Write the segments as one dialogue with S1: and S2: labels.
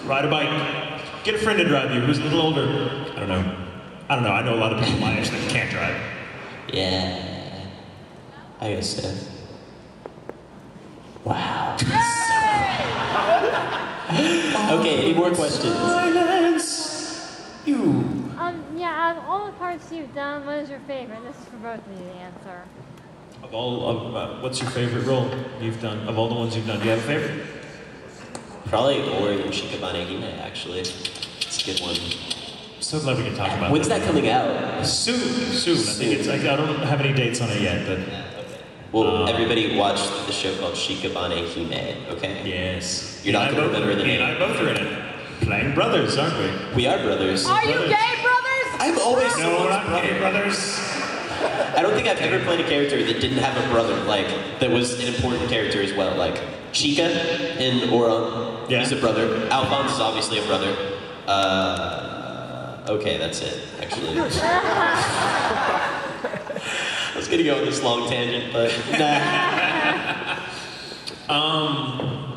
S1: Ride a bike. Get a friend to drive you who's a little older. I don't know. I know a lot of people my age that can't drive.
S2: Yeah. I guess so. Wow. Okay, any more questions?
S1: Silence. You.
S3: Yeah, out of all the parts you've done, what is your favorite? This is for both of you to answer.
S1: Of all of, what's your favorite role you've done? Of all the ones you've done, do you have a favorite?
S2: Probably Ori and Shikabane Hime, actually. It's a good one.
S1: So glad we can talk about
S2: When's that coming out?
S1: Soon. I think it's, I don't have any dates on it yet, but...
S2: Yeah, okay. Well, everybody watched the show called Shikabane Hime, okay?
S1: Yes.
S2: You're not going to remember the name.
S1: Me and I both are in it. Playing brothers, aren't we?
S2: We are brothers.
S4: Are you gay brothers?
S2: I've always
S1: No, we're not gay brothers.
S2: I don't think I've ever played a character that didn't have a brother, like, that was an important character as well. Like, Chica in Oron, he's a brother. Alphonse is obviously a brother. Okay, that's it, actually. I was gonna go on this long tangent, but nah.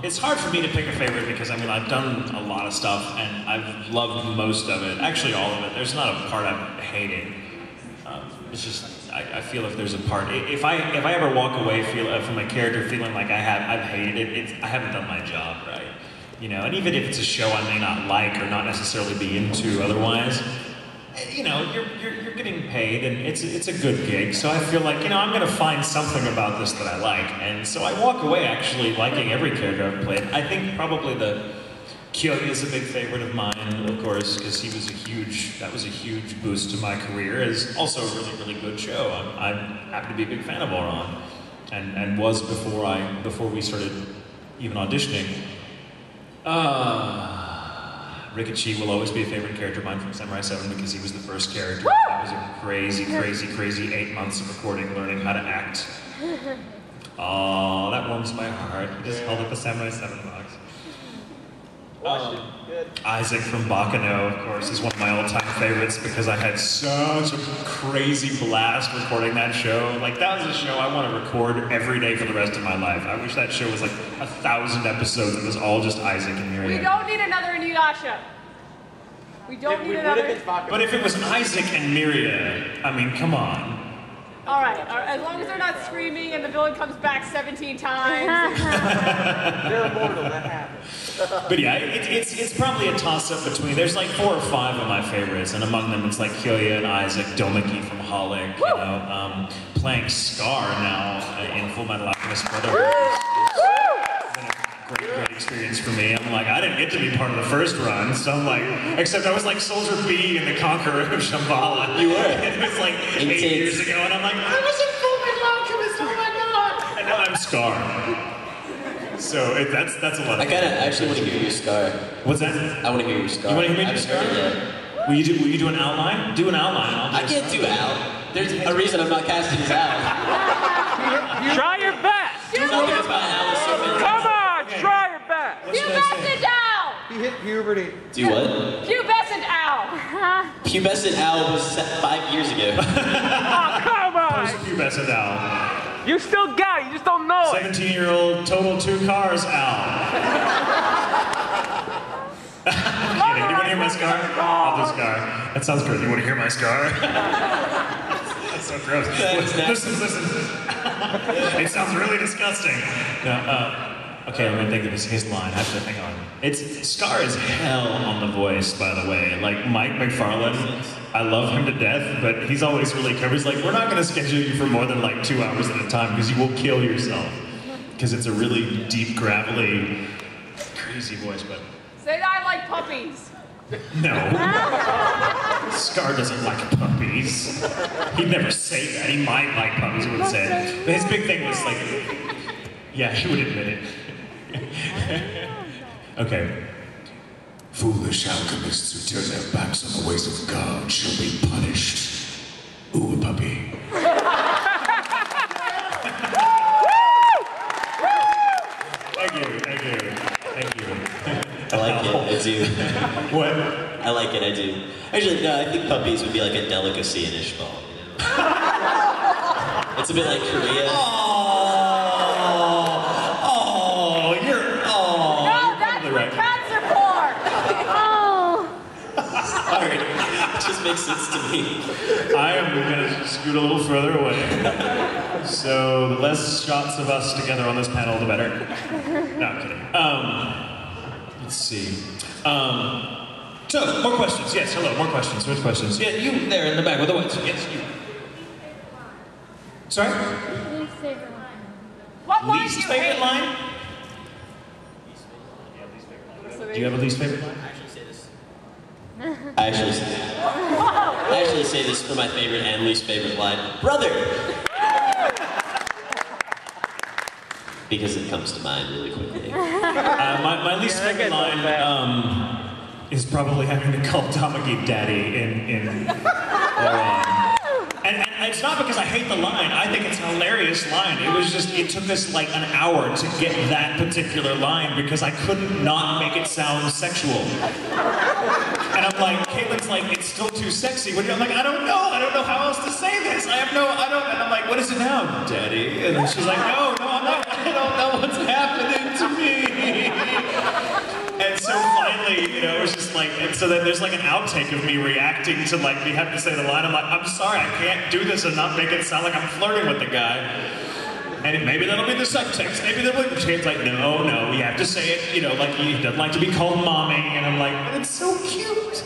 S1: It's hard for me to pick a favorite because, I mean, I've done a lot of stuff and I've loved most of it. Actually, all of it. There's not a part I've hated. It's just, I feel if there's a part, if I ever walk away from a character feeling like I've hated it, I haven't done my job right. You know, and even if it's a show I may not like or not necessarily be into otherwise, you know, you're getting paid and it's a good gig. So I feel like, you know, I'm gonna find something about this that I like. And so I walk away actually liking every character I've played. I think probably Kyoya is a big favorite of mine, of course, because that was a huge boost to my career. It's also a really, really good show. I happen to be a big fan of Oron, and was before we started even auditioning. Rikichi will always be a favorite character of mine from Samurai 7 because he was the first character. That was a crazy 8 months of recording, learning how to act. Oh, that warms my heart. He just held up a Samurai 7 box. Isaac from Bakano, of course, is one of my all-time favorites because I had such a crazy blast recording that show. Like, that was a show I want to record every day for the rest of my life. I wish that show was like 1,000 episodes. It was all just Isaac and Miriam.
S4: We don't need another Inuyasha. We don't need another.
S1: But if it was Isaac and Miriam, I mean, come on.
S4: All right, as long as they're not screaming and the villain comes back 17 times.
S5: They're immortal, that happens.
S1: But yeah, it's probably a toss-up between, there's like 4 or 5 of my favorites, and among them it's like Kyoya and Isaac, Domeki from Holic, you know, playing Scar now in Full Metal Alchemist Brotherhood. Great experience for me. I'm like, I didn't get to be part of the first run, so I'm like, except I was like Soldier B in the Conqueror of Shambhala.
S2: You were.
S1: It was like 8 years ago, and I'm like, I was a Full Metal Alchemist, oh my god! And now I'm Scar. So that's a lot of
S2: I actually want to hear your Scar.
S1: What's that?
S2: I want to hear your Scar.
S1: You want to hear me do Scar? Will you do an outline? Do an outline.
S2: I can't do Al. There's a reason I'm not casting as Al.
S6: Try your best!
S2: Something about Al is so fantastic.
S6: Come on, try your best!
S4: Pubescent Al!
S5: He hit puberty.
S2: Do what?
S4: Pubescent Al!
S2: Pubescent Al was 5 years ago.
S6: Oh, come on!
S1: Post-pubescent Al.
S6: You still got it, you just don't know it.
S1: 17-year-old, total 2 cars Al. You want to hear my Scar? I'll do Scar. That sounds good. You want to hear my Scar? That's so gross. Listen. It sounds really disgusting. No, okay, let me think of his line. I have to hang on. Scar is hell on the voice, by the way. Like, Mike McFarlane, I love him to death, but he's always really covered. He's like, we're not going to schedule you for more than like 2 hours at a time because you will kill yourself. Because it's a really deep, gravelly, crazy voice, but...
S4: Say that I like puppies.
S1: No. Scar doesn't like puppies. He'd never say that. He might like puppies, he wouldn't say it. But his big thing was like... Yeah, he would admit it. Okay.
S7: Foolish alchemists who turn their backs on the ways of God shall be punished. Ooh, a puppy.
S1: Thank you.
S2: I like it, I do.
S1: What?
S2: I like it, I do. Actually, no, I think puppies would be like a delicacy in Ishmael. You know? It's a bit like Korea.
S4: No, that's what cats are for!
S2: make sense to me.
S1: I am gonna scoot a little further away. So the less shots of us together on this panel, the better. No, I'm kidding. Let's see. So, more questions. Yes, hello, more questions. Which questions? Yeah, you there in the back with the whites. Yes, you. Sorry?
S3: Least favorite line.
S4: What line
S1: Least
S4: do you
S1: favorite
S4: hate?
S1: line? Do you have a least favorite line?
S2: I actually say this for my favorite and least favorite line. Brother! Because it comes to mind really quickly.
S1: My least favorite line is probably having to call Tamagi daddy in and it's not because I hate the line. I think it's a hilarious line. It was just, it took us like an hour to get that particular line because I couldn't not make it sound sexual. And I'm like, Caitlin's like, it's still too sexy. What do you, I'm like, I don't know how else to say this. And I'm like, what is it now, daddy? And then she's like, no, I'm not, I don't know what's happening to me. And so finally, it was just like, and so then there's like an outtake of me reacting to like me having to say the line. I'm like, I'm sorry, I can't do this and not make it sound like I'm flirting with the guy. And maybe that'll be the subtext. Maybe that'll be, Shane's like, no, we have to say it, like he doesn't like to be called momming. And I'm like, but it's so cute.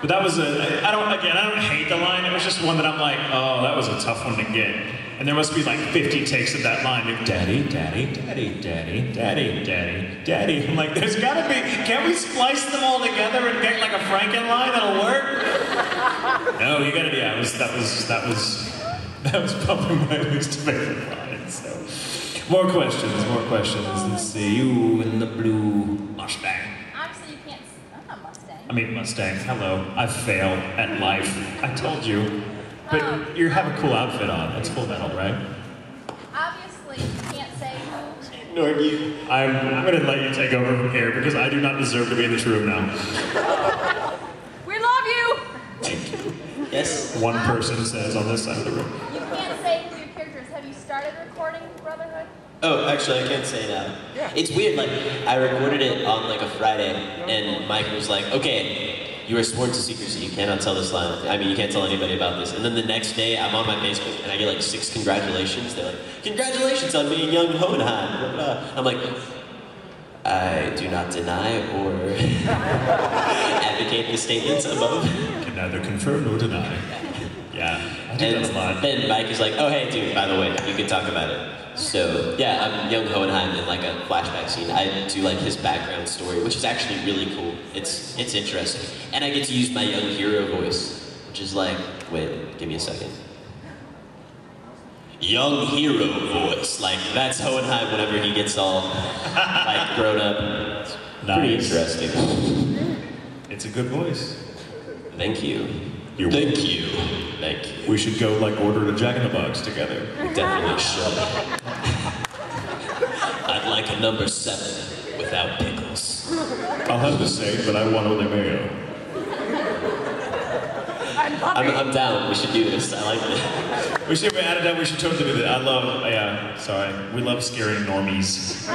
S1: But that was I don't hate the line. It was just one that I'm like, oh, that was a tough one to get. And there must be like 50 takes of that line. Daddy, daddy, daddy, daddy, daddy, daddy, daddy. I'm like, there's gotta be, can't we splice them all together and get like a Franken line that'll work? No, you gotta, yeah, that was probably my least favorite line, so. More questions. Let's see, you in the blue Mustang.
S8: Obviously you can't, I'm not Mustang.
S1: I mean, Mustang, hello. I fail at life. I told you. But you have a cool outfit on. It's Full Metal, right?
S8: Obviously you can't say who.
S1: Ignored you. I'm gonna let you take over from here because I do not deserve to be in this room now.
S4: We love you!
S1: Thank you.
S2: Yes?
S1: One person says on this side of the room.
S8: You can't say who your character is. Have you started recording Brotherhood?
S2: Oh, actually, I can't say now. It's weird, like, I recorded it on like a Friday, and Mike was like, okay, you are sworn to secrecy, you cannot tell this line. I mean, you can't tell anybody about this. And then the next day, I'm on my Facebook, and I get like 6 congratulations. They're like, congratulations on being young Hohenheim. I'm like, I do not deny or advocate the statements above.
S1: Can neither confirm nor deny. Yeah, I do that a lot.
S2: Then Mike is like, oh hey dude, by the way, you can talk about it. So yeah, I'm young Hohenheim in like a flashback scene. I do like his background story, which is actually really cool. It's interesting. And I get to use my young hero voice, which is like, wait, give me a second. Young hero voice, like that's Hohenheim whenever he gets all like grown up. It's pretty interesting.
S1: It's a good voice.
S2: Thank you.
S1: Thank you.
S2: Thank you.
S1: We should go like order a Jack in the Box together.
S2: We definitely should. I'd like a number 7 without pickles.
S1: I'll have the same, but I want only mayo.
S2: I'm down. We should do this. I like it.
S1: We should add it up. We should totally do that. We love scaring normies.